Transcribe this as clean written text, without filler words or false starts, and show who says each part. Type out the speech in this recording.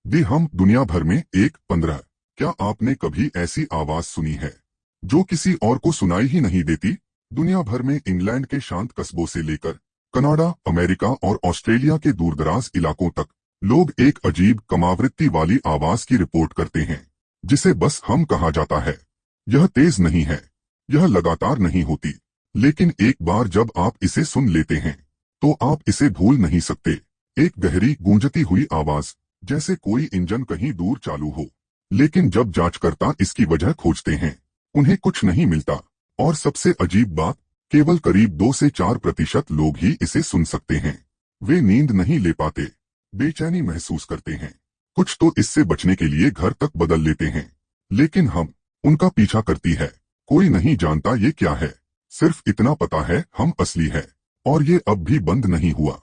Speaker 1: दी हम दुनिया भर में 1-15। क्या आपने कभी ऐसी आवाज सुनी है जो किसी और को सुनाई ही नहीं देती? दुनिया भर में इंग्लैंड के शांत कस्बों से लेकर कनाडा, अमेरिका और ऑस्ट्रेलिया के दूरदराज इलाकों तक लोग एक अजीब कमावृत्ति वाली आवाज की रिपोर्ट करते हैं, जिसे बस हम कहा जाता है। यह तेज नहीं है, यह लगातार नहीं होती, लेकिन एक बार जब आप इसे सुन लेते हैं तो आप इसे भूल नहीं सकते। एक गहरी गूंजती हुई आवाज, जैसे कोई इंजन कहीं दूर चालू हो। लेकिन जब जांचकर्ता इसकी वजह खोजते हैं, उन्हें कुछ नहीं मिलता। और सबसे अजीब बात, केवल करीब 2 से 4% लोग ही इसे सुन सकते हैं। वे नींद नहीं ले पाते, बेचैनी महसूस करते हैं, कुछ तो इससे बचने के लिए घर तक बदल लेते हैं। लेकिन हम उनका पीछा करती है। कोई नहीं जानता ये क्या है, सिर्फ इतना पता है हम असली है और ये अब भी बंद नहीं हुआ।